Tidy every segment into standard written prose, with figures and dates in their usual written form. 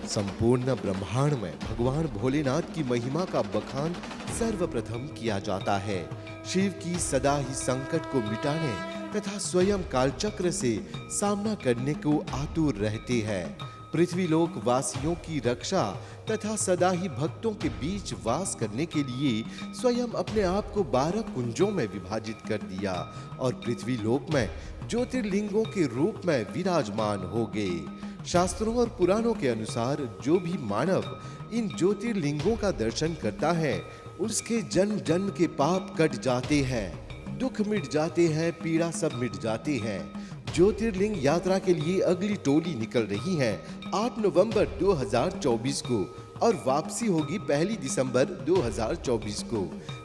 संपूर्ण ब्रह्मांड में भगवान भोलेनाथ की महिमा का बखान सर्वप्रथम किया जाता है। शिव की सदा ही संकट को मिटाने तथा स्वयं कालचक्र से सामना करने को आतुर रहते हैं। पृथ्वीलोक वासियों की रक्षा तथा सदा ही भक्तों के बीच वास करने के लिए स्वयं अपने आप को 12 कुंजों में विभाजित कर दिया और पृथ्वीलोक में ज्योतिर्लिंगों के रूप में विराजमान हो गए। शास्त्रों और पुराणों के अनुसार जो भी मानव इन ज्योतिर्लिंगों का दर्शन करता है उसके जन्म जन्म के पाप कट जाते हैं, दुख मिट जाते हैं, पीड़ा सब मिट जाती है। ज्योतिर्लिंग यात्रा के लिए अगली टोली निकल रही है 8 नवंबर 2024 को और वापसी होगी 1 दिसंबर 2024 को।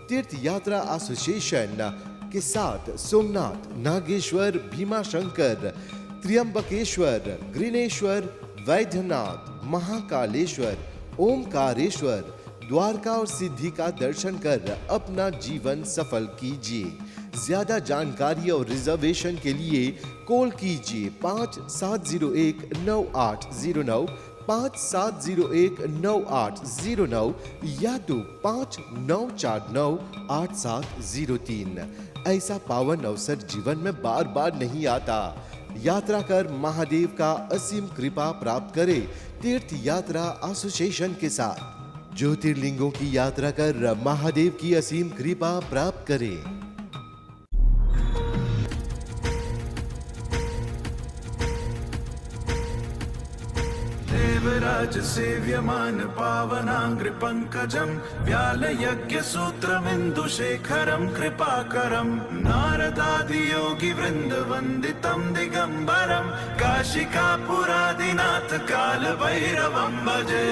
तीर्थ यात्रा एसोसिएशन के साथ सोमनाथ, नागेश्वर, भीमाशंकर, त्र्यंबकेश्वर, ग्रीनेश्वर, वैद्यनाथ, महाकालेश्वर, ओमकारेश्वर, द्वारका और सिद्धि का दर्शन कर अपना जीवन सफल कीजिए। ज्यादा जानकारी और रिजर्वेशन के लिए कॉल कीजिए 57019809, 57019809 या तो 59498703। ऐसा पावन अवसर जीवन में बार बार नहीं आता। यात्रा कर महादेव का असीम कृपा प्राप्त करे तीर्थ यात्रा एसोसिएशन के साथ। ज्योतिर्लिंगों की यात्रा कर महादेव की असीम कृपा प्राप्त करें। देवराज सेव्यमान पावनांग्रि पंकजं व्यालयज्ञ सूत्रमिन्दुशेखरं कृपाकरं नारदादि योगी वृंद वंदितं दिगंबरं काशिकापुरादिनाथ काल भैरवं भजे।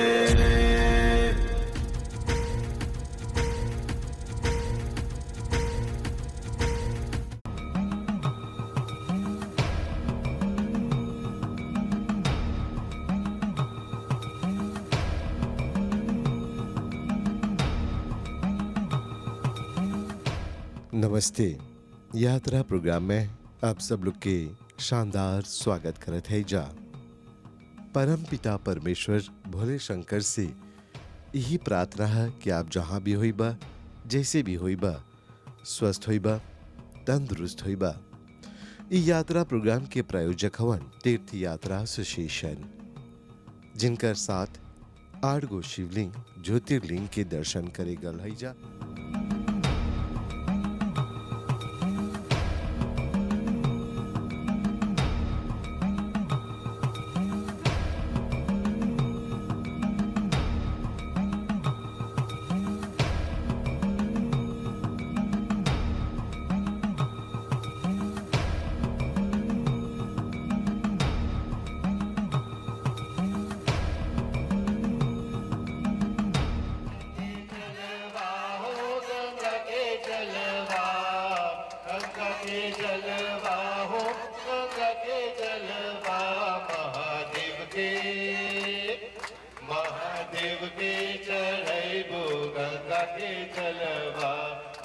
नमस्ते। यात्रा प्रोग्राम में आप सब लोग के शानदार स्वागत करत है जा। परम पिता परमेश्वर भोले शंकर से यही प्रार्थना है कि आप जहाँ भी होई बा, जैसे भी होई बा, स्वस्थ होई बा, तंदुरुस्त होई बा। इस यात्रा प्रोग्राम के प्रायोजक हवन तीर्थ यात्रा एसोसिएशन, जिनकर साथ 8 गो शिवलिंग ज्योतिर्लिंग के दर्शन करे गल है जा। महादेव के चढ़ैबो गंगा के जलवा,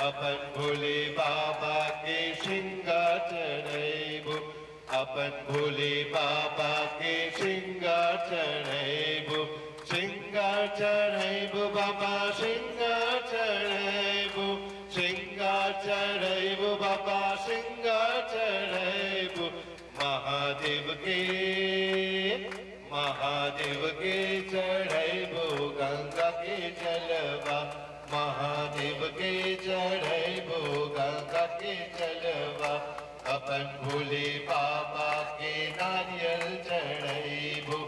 अपन भोले बाबा के श्रृंगार चढ़ैबो, अपन भोले बाबा के श्रृंगार चढ़ैबो, श्रृंगार चढ़ैबो बाबा श्रृंगार चढ़ैबो, श्रृंगार चढ़ैबो बाबा श्रृंगार चढ़ैबो। महादेव के चढ़ैबो गंगा के जलवा, महादेव के चढ़ैबो गंगा के जलवा, अपन भोले बाबा के नारियल चढ़ैबो,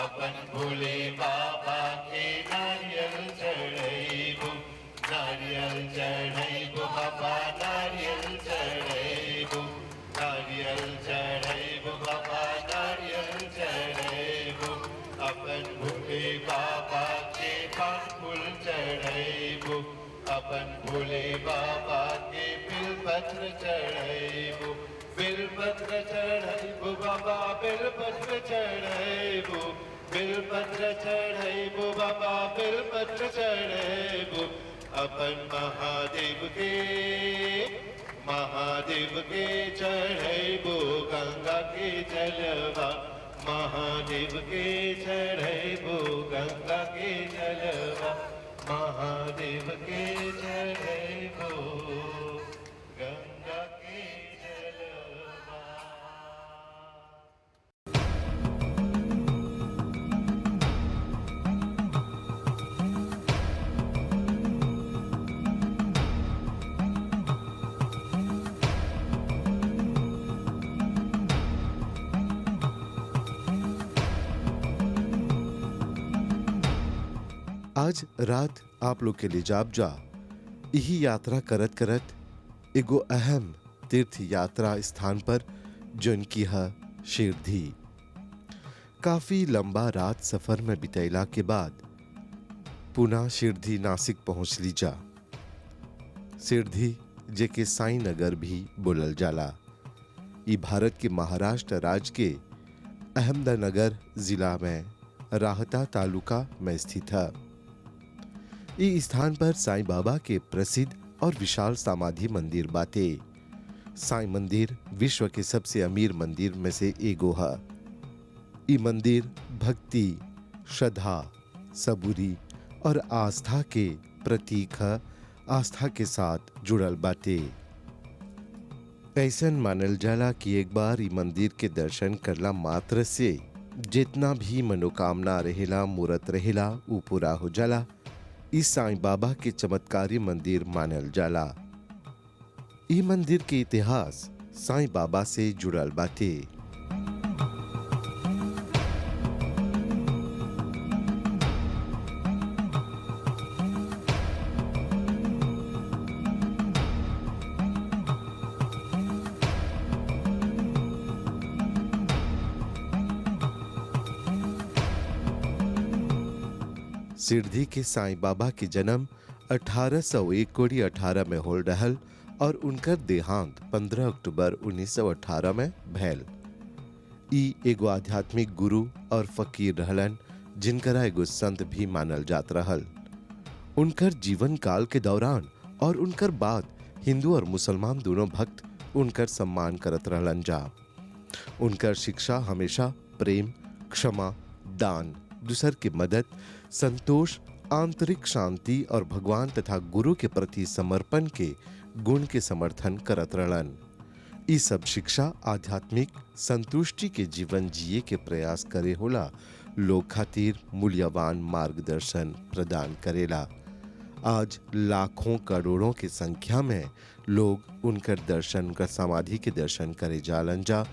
अपन भोले बाबा के नारियल चढ़ैबो, नारियल चढ़ैबो बाबा नारियल चढ़ैबो, नारियल चढ़ैबो बाबा नारियल चढ़ैबो, अपन भोले बाबा के पान फूल चढ़ैबो, अपन भोले बाबा के बिलपत्र चढ़ैबो, बिलपत्र चढ़ैबो बाबा बिलपत्र चढ़ैबो, बिलपत्र चढ़ैबो बाबा बिलपत्र चढ़ैबो। अपन महादेव के चढ़ैबो गंगा के जलवा, महादेव के चढ़ैबो गंगा के जलवा, महादेव के चढ़ैबो गंगा के जलवा। आज रात आप लोग के लिए जाप जा यही यात्रा करत करत एगो अहम तीर्थ यात्रा स्थान पर जोन की है शिरडी। काफी लंबा रात सफर में बितैला के बाद पुनः शिरडी नासिक पहुंच ली जा। शिरडी जेके साईं नगर भी बोलल जाला। ई भारत के महाराष्ट्र राज्य के अहमदनगर जिला में राहता तालुका में स्थित है। इस स्थान पर साईं बाबा के प्रसिद्ध और विशाल समाधि मंदिर बाटे। साईं मंदिर विश्व के सबसे अमीर मंदिर में से एगो है। ये मंदिर भक्ति, श्रद्धा, सबूरी और आस्था के प्रतीक है। आस्था के साथ जुड़ल बाटे। ऐसन मानल जाला कि एक बार ये मंदिर के दर्शन करला मात्र से जितना भी मनोकामना रहेला, मूरत रहेला, ऊ पूरा हो जाला। इस साईं बाबा के चमत्कारी मंदिर मानल जाला। ई मंदिर के इतिहास साईं बाबा से जुड़ल बाटे। शिरडी के साईं बाबा के जन्म 1801 में होल रहल और उनकर देहांत 15 अक्टूबर 1918 में भैल। ई एगो आध्यात्मिक गुरु और फकीर रहलन, जिनकरा एगो संत भी मानल जात रहल। उनकर जीवन काल के दौरान और उनकर बाद हिंदू और मुसलमान दोनों भक्त उनकर सम्मान करत रहलन जा। उनकर शिक्षा हमेशा प्रेम, क्षमा, दान, दूसर की मदद, संतोष, आंतरिक शांति और भगवान तथा गुरु के प्रति समर्पण के गुण के समर्थन करत रहलन। ई सब शिक्षा आध्यात्मिक संतुष्टि के जीवन जिए के प्रयास करे होला लोग खातिर मूल्यवान मार्गदर्शन प्रदान करेला। आज लाखों करोड़ों की संख्या में लोग उनकर दर्शन कर समाधि के दर्शन करे जालन जा,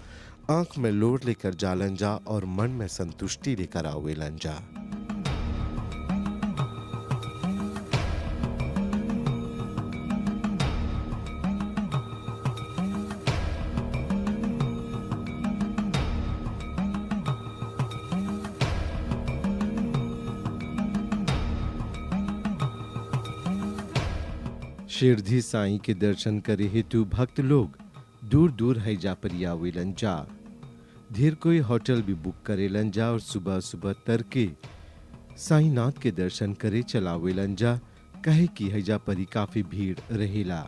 आंख में लोर लेकर जालन जा और मन में संतुष्टि लेकर आवेलन जा। शिरडी साईं के दर्शन करे हेतु भक्त लोग दूर दूर हैजा पर आवेलन जा। धीर कोई होटल भी बुक करेलन जा और सुबह सुबह तड़के साईनाथ के दर्शन करे चलावेलन जा, कहे कि हैजा परी काफी भीड़ रहेला।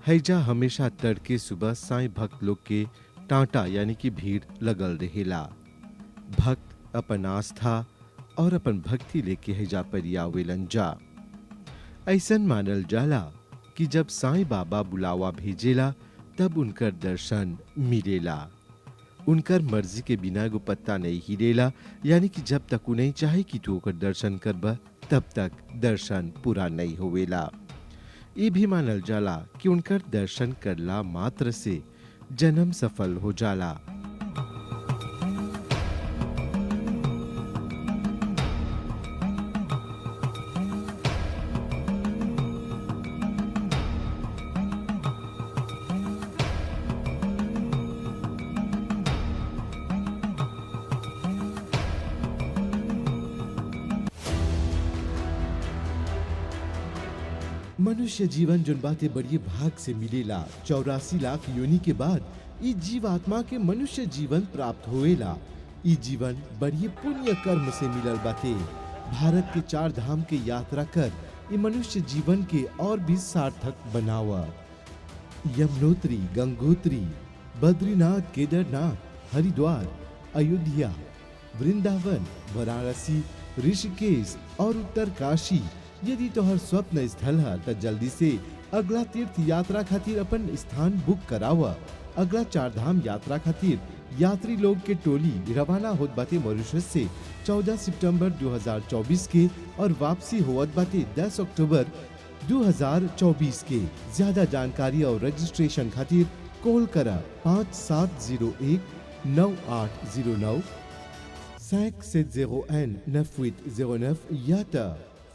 हैजा हमेशा तड़के सुबह साईं भक्त लोग के टांटा यानी कि भीड़ लगल रहेला। भक्त अपन आस्था और अपन भक्ति लेके हैजा पर आवेलन जा। ऐसन मानल जाला कि जब साईं बाबा बुलावा भेजेला तब उनकर दर्शन मिलेला। उनकर मर्जी के बिना एगो पत्ता नहीं हिलेला, यानी कि जब तक उन्हें चाहे कि तू ओकर दर्शन करबा तब तक दर्शन पूरा नहीं होवेला। ये भी मानल जाला कि उनकर दर्शन करला मात्र से जन्म सफल हो जाला। मनुष्य जीवन जोन बातें बड़ी भाग से मिलेला। 84 लाख योनि के बाद ई जीवात्मा के मनुष्य जीवन प्राप्त होएला। ई जीवन बड़ी पुण्य कर्म से मिलल बाते। भारत के 4 धाम के यात्रा कर ई मनुष्य जीवन के और भी सार्थक बनावा। यमुनोत्री, गंगोत्री, बद्रीनाथ, केदारनाथ, हरिद्वार, अयोध्या, वृंदावन, वाराणसी, ऋषिकेश और उत्तरकाशी यदि तोहर स्वप्न स्थल है तो जल्दी से अगला तीर्थ यात्रा खातिर अपन स्थान बुक करावा। अगला 4 धाम यात्रा खातिर यात्री लोग के टोली रवाना होत बाटे मॉरिशस से 14 सितंबर 2024 के और वापसी होत बाटे 10 अक्टूबर 2024 के। ज्यादा जानकारी और रजिस्ट्रेशन खातिर कॉल करा 5701-9809 570N9809 या तो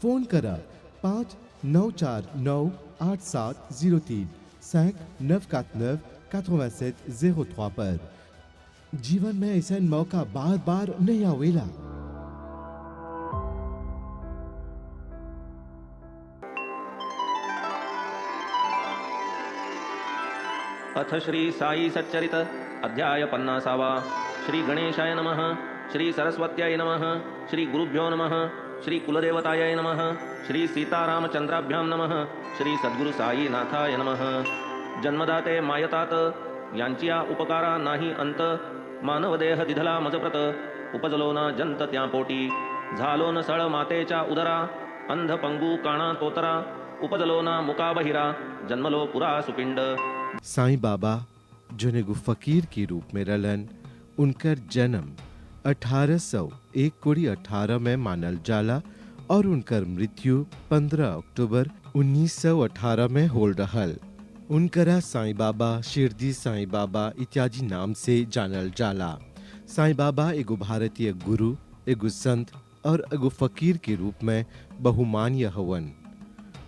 फोन करा 59498703 59498703 पर। जीवन में ऐसा मौका बार बार नहीं आवेला। अथ श्री साई सच्चरित अध्याय 50 श्री गणेशाय नमः, श्री सरस्वत्याय नमः, श्री गुरुभ्यो नमः, श्री कुलदेवताय नमः, श्री सीतारामचंद्राभ्यां नमः, श्री सद्गुरु साई नाथाय नमः। जन्मदाते मायतात यांचिया उपकारा नाही अंत, मानवदेह दिधला मजप्रत उपजलो न जंत त्या पोटी, झालो न सळ मातेच्या उदरा, अंध पंगू काणा तोतरा, उपजलो न मुका बहिरा, जन्मलो पुरा सुपिंड। साईं बाबा जो नेगु फकीर के रूप में रलन, उनकर जन्म 1818 में मानल जाला और उनकर मृत्यु 15 अक्टूबर 1918 में होल रहल। उनकरा साईं बाबा, शिरडी साईं बाबा इत्यादि नाम से जानल जाला। साईं बाबा एगो भारतीय गुरु, एगो संत और एगो फकीर के रूप में बहुमान्य हवन।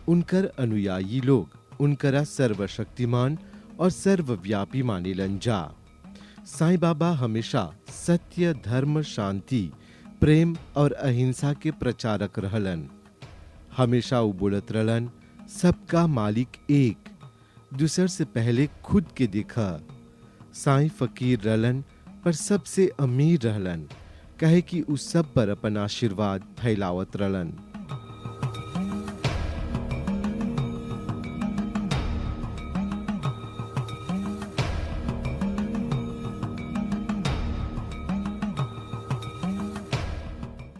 उनकर अनुयायी लोग उनकरा सर्वशक्तिमान और सर्वव्यापी मानेलन जा। साईं बाबा हमेशा सत्य, धर्म, शांति, प्रेम और अहिंसा के प्रचारक रहलन। हमेशा वो बोलत रहलन, सबका मालिक एक, दूसर से पहले खुद के देखा। साईं फकीर रहलन पर सबसे अमीर रहलन, कहे कि उस सब पर अपन आशीर्वाद फैलावत रहलन।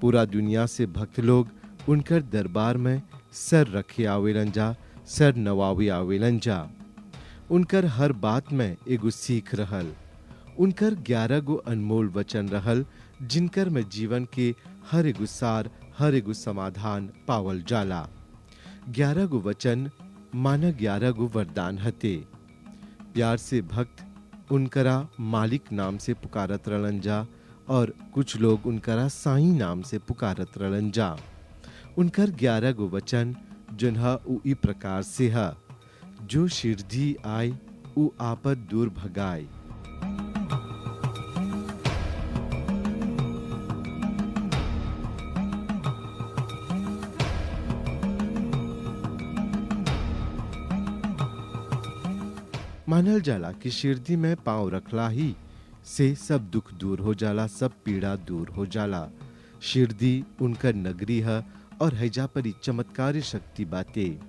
पूरा दुनिया से भक्त लोग उनकर दरबार में सर रखे आवेलन जा, सर नवावे आवेलन जा। उनकर हर बात में एगो सीख रहल। उनकर 11 गो अनमोल वचन रहल, जिनकर में जीवन के हर एगो सार, हर एगो समाधान पावल जाला। 11 गो वचन माना 11 गो वरदान हते। प्यार से भक्त उनकरा मालिक नाम से पुकारत रहलन जा और कुछ लोग उनकरा साईं नाम से पुकारत रहलन जा। उनकर 11 गो वचन जिन्हा उ ई प्रकार से है, जो शिरडी आय उ आपद दूर भगाय। मानल जाला कि शिरडी में पांव रखला ही से सब दुख दूर हो जाला, सब पीड़ा दूर हो जाला। शिरडी उनकर नगरी है और हैजा पर चमत्कारी शक्ति बाते।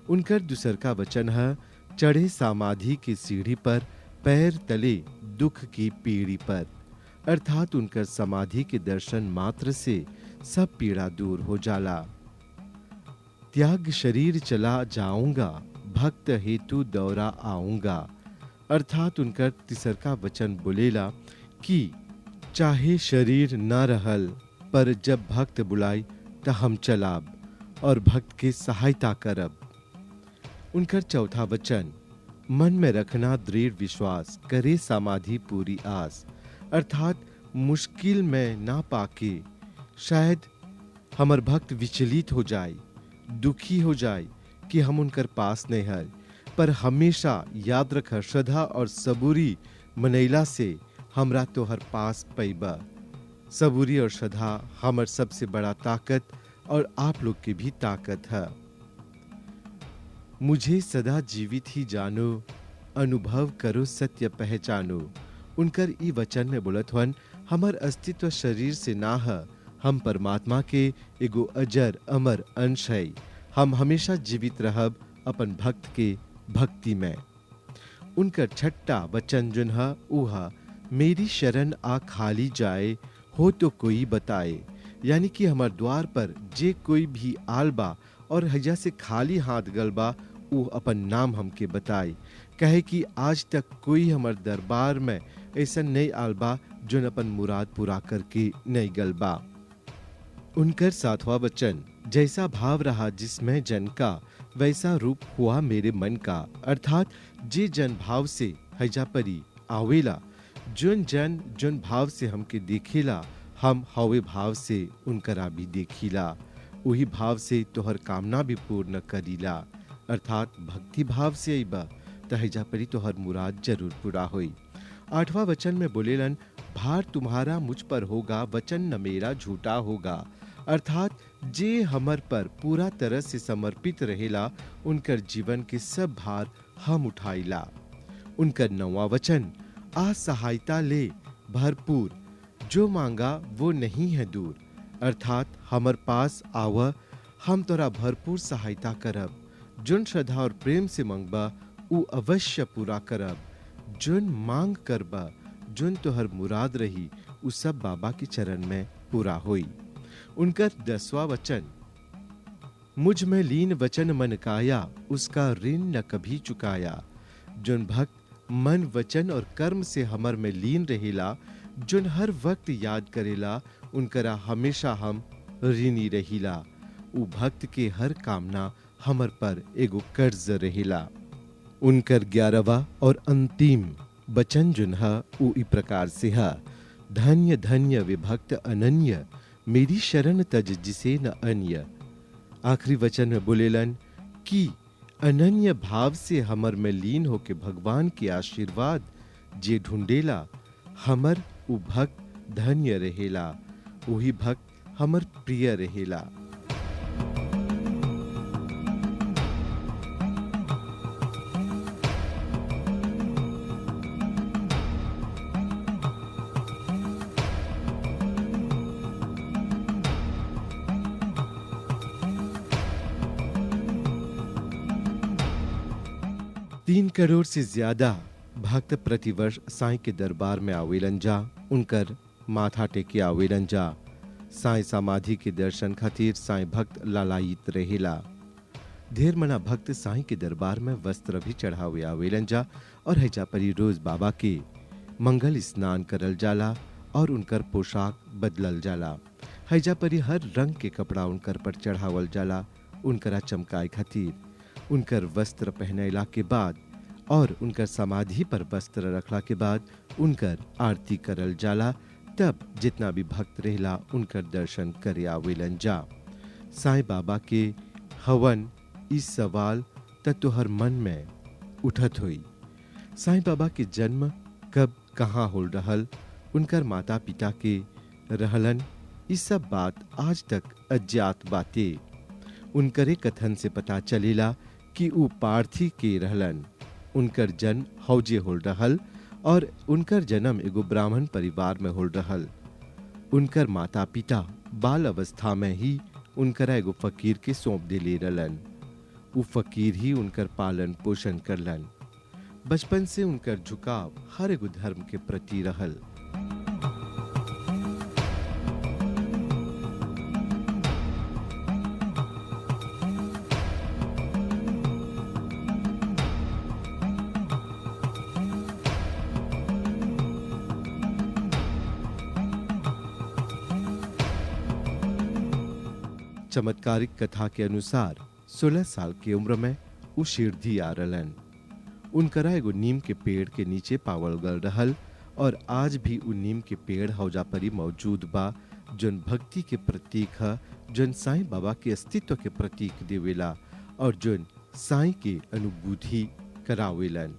उनकर दूसर का वचन है, चढ़े समाधि की सीढ़ी पर, पैर तले दुख की पीढ़ी पर। अर्थात उनकर समाधि के दर्शन मात्र से सब पीड़ा दूर हो जाला। त्याग शरीर चला जाऊंगा, भक्त हेतु दौरा आऊंगा। अर्थात उनकर तीसर का वचन बोलेला कि चाहे शरीर न रहल, पर जब भक्त बुलाई त हम चलाब और भक्त के सहायता करब। उनकर चौथा वचन, मन में रखना दृढ़ विश्वास, करे समाधि पूरी आस। अर्थात मुश्किल में ना पाके शायद हमर भक्त विचलित हो जाए, दुखी हो जाए कि हम उनकर पास नहीं है, पर हमेशा याद रख, श्रद्धा और सबूरी मनैला से हमरा तोहर पास पैबा। सबूरी और श्रद्धा हमर सबसे बड़ा ताकत और आप लोग की भी ताकत है। मुझे सदा जीवित ही जानो, अनुभव करो सत्य पहचानो। उनकर ई वचन में बोलत हन, हमर अस्तित्व शरीर से ना है, हम परमात्मा के एगो अजर अमर अंश है। हम हमेशा जीवित रहब अपन भक्त के भक्ति में। उनकर छठा वचन जुन है ऊ है, मेरी शरण आ खाली जाए, हो तो कोई बताए। यानी कि हमार द्वार पर जे कोई भी आलबा और हैजा से खाली हाथ गलबा, वो अपन नाम हमके बताए। कहे कि आज तक कोई हमार दरबार में ऐसा नहीं आलबा जोन अपन मुराद पूरा करके नहीं गलबा। उनकर सातवां वचन, जैसा भाव रहा जिसमें जन का, वैसा रूप हुआ मेरे मन का। अर्थात जे जन भाव से हैजा परी आवेला, जोन जन जोन भाव से हमके देखेला, हम हवे भाव से उनकरा भी देखीला। वही भाव से तोहर कामना भी पूर्ण करीला। अर्थात भक्ति भाव से अइबा त हैजा परी तोहर मुराद जरूर पूरा होई। 8वां वचन में बोलेलन, भार तुम्हारा मुझ पर होगा, वचन न मेरा झूठा होगा। अर्थात जे हमर पर पूरा तरह से समर्पित रहेला, उनकर जीवन के सब भार हम उठाइला। उनकर 9वां वचन, आ सहायता ले भरपूर, जो मांगा वो नहीं है दूर। अर्थात हमर पास आव, हम तोरा भरपूर सहायता करब। जोन श्रद्धा और प्रेम से मांगबा, उ अवश्य पूरा करब। जोन मांग करबा, जोन तोहर मुराद रही, उ सब बाबा के चरण में पूरा होई। उनकर 10वां वचन, मुझ में लीन वचन मन काया, उसका ऋण न कभी चुकाया। जोन भक्त मन वचन और कर्म से हमर में लीन रहेला, जोन हर वक्त याद करेला, उनकरा हमेशा हम ऋणी रहीला। उ भक्त के हर कामना हमर पर एगो कर्ज रहेला। उनकर 11वां और अंतिम वचन जोन है उ ई प्रकार से है, धन्य धन्य विभक्त अनन्य, मेरी शरण तज जिसे न अन्य। आखिरी वचन में बोलेलन कि अनन्य भाव से हमर में लीन होके भगवान के आशीर्वाद जे ढूंढेला, हमर उ भक्त धन्य रहेला। वही भक्त हमर प्रिय रहेला। तीन करोड़ से ज्यादा भक्त प्रतिवर्ष साईं के दरबार में आवेलन जा, उनकर माथा टेके आवेलन जा। साईं समाधि के दर्शन खातिर साईं भक्त लालायित रहेला। ढेर मना भक्त साईं के दरबार में वस्त्र भी चढ़ावे आवेलन जा और हैजा परी रोज बाबा के मंगल स्नान करल जाला और उनकर पोशाक बदलल जाला। हैजा परी हर रंग के कपड़ा उनकर पर चढ़ावल जाला, उनकरा चमकाए खातिर। उनकर वस्त्र पहनैला के बाद और उनकर समाधि पर वस्त्र रखला के बाद उनकर आरती करल जाला। तब जितना भी भक्त रहेला उनकर दर्शन करे आवेलन जा। साईं बाबा के हवन इस सवाल तोहर मन में उठत हुई, साईं बाबा के जन्म कब कहाँ होल रहल, उनकर माता पिता के रहलन, इस सब बात आज तक अज्ञात बातें। उनकरे कथन से पता चलेला कि उ पार्थी के रहलन। उनकर जन्म हौजे होल रहल और उनकर जन्म एगो ब्राह्मण परिवार में होल रहल। उनकर माता पिता बाल अवस्था में ही उनकरा एगो फकीर के सौंप देले रहलन। उ फकीर ही उनकर पालन पोषण करलन। बचपन से उनकर झुकाव हर एगो धर्म के प्रति रहल। चमत्कारिक कथा के अनुसार 16 साल की उम्र में उ शिरडी आ रहलन। उनकरा एगो नीम के पेड़ के नीचे पावल गल रहल और आज भी उ नीम के पेड़ हौजा परी मौजूद बा, जोन भक्ति के प्रतीक है, जोन साईं बाबा के अस्तित्व के प्रतीक देवेला और जोन साईं के अनुभूति करावेलन।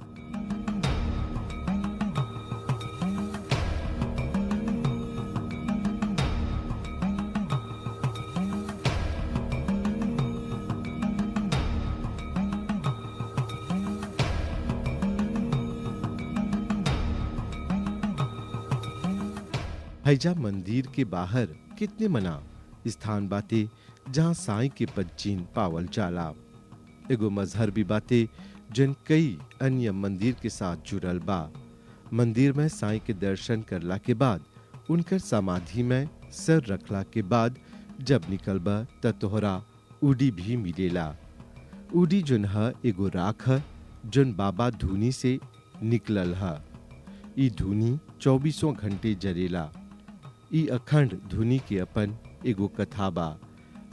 हैजा मंदिर के बाहर कितने मना स्थान बाते जहाँ साईं के पदचिन्ह पावल जाला। एगो मजहर भी बाते जन कई अन्य मंदिर के साथ जुड़ल बा। मंदिर में साईं के दर्शन करला के बाद उनकर समाधि में सर रखला के बाद जब निकलबा त तोहरा उडी भी मिलेला। उडी जोन ह एगो राख ह जोन बाबा धुनी से निकलल ह। ई धुनी 24 घंटे जरेला। ई अखंड धुनी के अपन एगो कथा बा।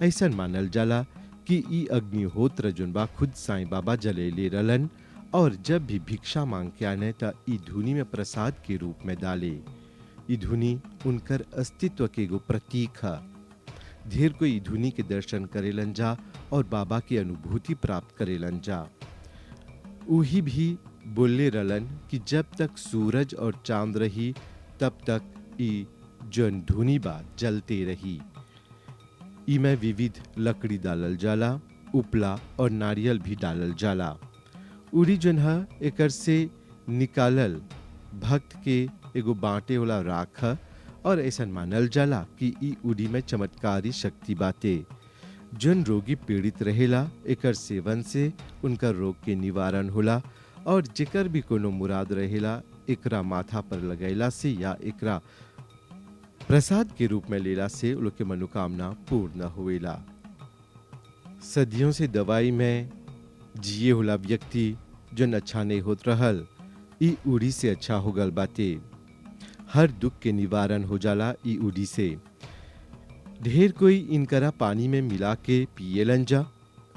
ऐसन मानल जाला कि ई अग्निहोत्र जोन बा खुद साईं बाबा जलेले रहलन और जब भी भिक्षा मांग के आने त ई धुनी में प्रसाद के रूप में डाले। ई धुनी उनकर अस्तित्व के एगो प्रतीक है। ढेर कोई धुनी के दर्शन करेलन जा और बाबा की अनुभूति प्राप्त करेलन जा। उही भी बोले रहलन कि जब तक सूरज और चांद रही तब तक ई जन धुनी बा जलते रही। ई में विविध लकड़ी डालल जाला, उपला और नारियल भी डालल जाला। उड़ी जन ह एकर से निकालल भक्त के एगो बांटे वाला राख ह और ऐसा मानल जाला कि ई उड़ी में चमत्कारी शक्ति बाटे। जन रोगी पीड़ित रहेला एकर सेवन से उनका रोग के निवारण होला और जेकर भी कोनो मुराद रहेला एकरा माथा पर लगैला से या एकरा प्रसाद के रूप में लेला से उनके के मनोकामना पूर्ण होवेला। सदियों से दवाई में जिए होला व्यक्ति जन अच्छा नहीं होत रहल, ई उड़ी से अच्छा हो गल बाटे। हर दुख के निवारण हो जाला ई उड़ी से। ढेर कोई इनकरा पानी में मिला के पिएलन जा।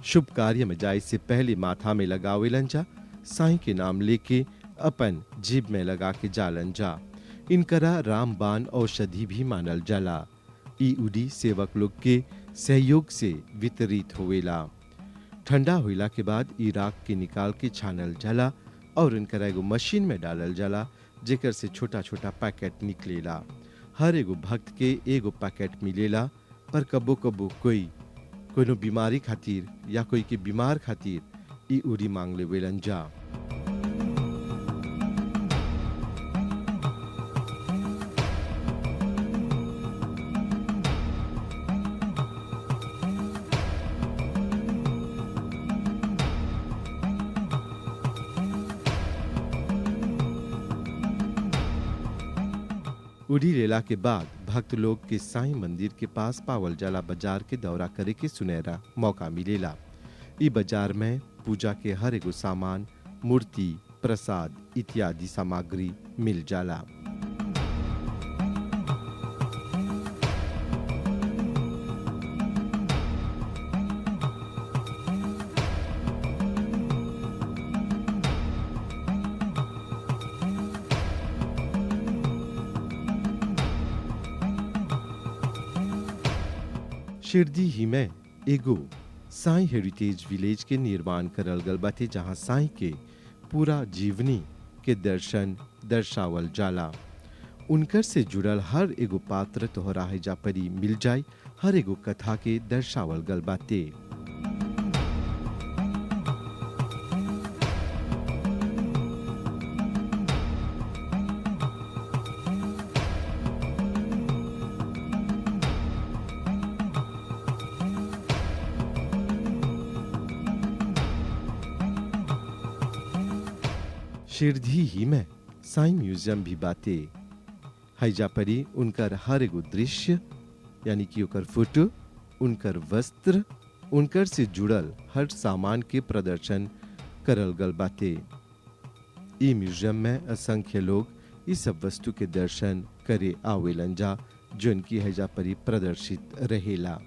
शुभ कार्य में जाए से पहले माथा में लगावेलन जा। साईं के नाम लेके अपन जीभ में लगा के जालन जा। इनकरा रामबाण औषधि भी मानल जाला। ई उड़ी सेवक लोग के सहयोग से वितरित होवेला। ठंडा होइला के बाद ई राख के निकाल के छानल जाला और इनकरा एगो मशीन में डालल जाला जेकर से छोटा छोटा पैकेट निकलेला। हर एगो भक्त के एगो पैकेट मिलेला, पर कबो कबो कोई कोनो बीमारी खातिर या कोई के बीमार खातिर ई उड़ी मांग लेवेलन जा। उड़ी लेला के बाद भक्त लोग के साईं मंदिर के पास पावल जाला बाजार के दौरा करे के सुनहरा मौका मिलेला। ई बाजार में पूजा के हर एगो सामान, मूर्ति, प्रसाद इत्यादि सामग्री मिल जाला। शिरडी ही में एगो साईं हेरिटेज विलेज के निर्माण करल गल बाटे, जहां साईं के पूरा जीवनी के दर्शन दर्शावल जाला। उनकर से जुड़ल हर एगो पात्र तोहरा हैजा परी मिल जाए। हर एगो कथा के दर्शावल गल बाटे। शिरडी ही में साईं म्यूजियम भी बाटे। हैजा परी उनकर हर एगो दृश्य यानी कि ओकर फोटो, उनकर वस्त्र, उनकर से जुड़ल हर सामान के प्रदर्शन करल गल बाटे। ई म्यूजियम में असंख्य लोग इस सब वस्तु के दर्शन करे आवेलन जा, जो इनकी हैजा परी प्रदर्शित रहेला।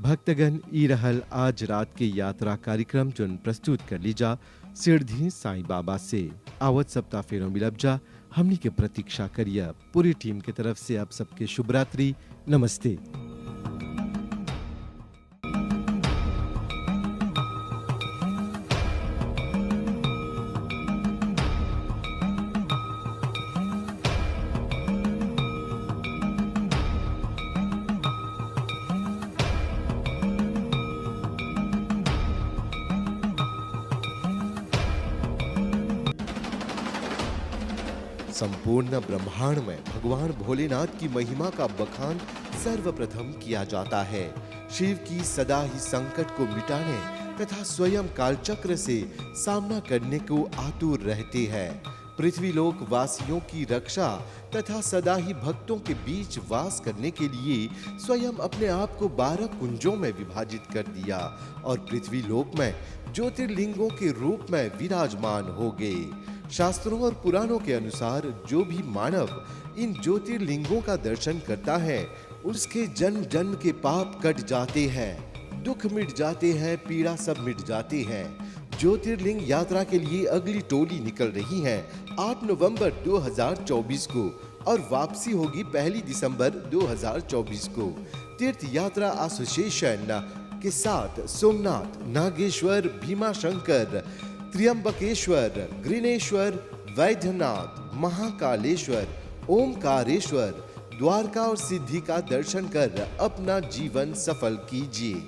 भक्तगण, ई रहल आज रात के यात्रा कार्यक्रम जोन प्रस्तुत कर लीजा सिरधी साईं बाबा से। आवत सप्ताह फेरों मिलब जा। हमनी के प्रतीक्षा करिए। पूरी टीम के तरफ से आप सबके शुभ रात्रि, नमस्ते। संपूर्ण ब्रह्मांड में भगवान भोलेनाथ की महिमा का बखान सर्वप्रथम किया जाता है। शिव की सदा ही संकट को मिटाने तथा स्वयं कालचक्र से सामना करने को आतुर रहते हैं। पृथ्वीलोक वासियों की रक्षा तथा सदा ही भक्तों के बीच वास करने के लिए स्वयं अपने आप को 12 कुंजों में विभाजित कर दिया और पृथ्वीलोक में ज्योतिर्लिंगों के रूप में विराजमान हो गए। शास्त्रों और पुराणों के अनुसार जो भी मानव इन ज्योतिर्लिंगों का दर्शन करता है उसके जन्म जन्म के पाप कट जाते हैं, दुख मिट जाते हैं, पीड़ा सब मिट जाती है। ज्योतिर्लिंग यात्रा के लिए अगली टोली निकल रही है 8 नवंबर 2024 को और वापसी होगी 1 दिसंबर 2024 को। तीर्थ यात्रा एसोसिएशन के साथ सोमनाथ, नागेश्वर, भीमाशंकर, त्र्यंबकेश्वर, ग्रीनेश्वर, वैद्यनाथ, महाकालेश्वर, ओमकारेश्वर, द्वारका और सिद्धि का दर्शन कर अपना जीवन सफल कीजिए।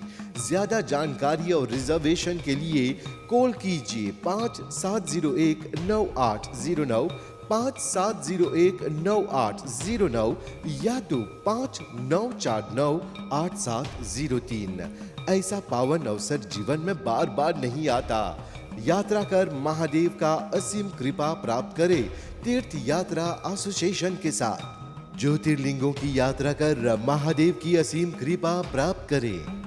ज्यादा जानकारी और रिजर्वेशन के लिए कॉल कीजिए 57019809, 57019809 या तो 59498703। ऐसा पावन अवसर जीवन में बार बार नहीं आता। यात्रा कर महादेव का असीम कृपा प्राप्त करे तीर्थ यात्रा एसोसिएशन के साथ। ज्योतिर्लिंगों की यात्रा कर महादेव की असीम कृपा प्राप्त करें।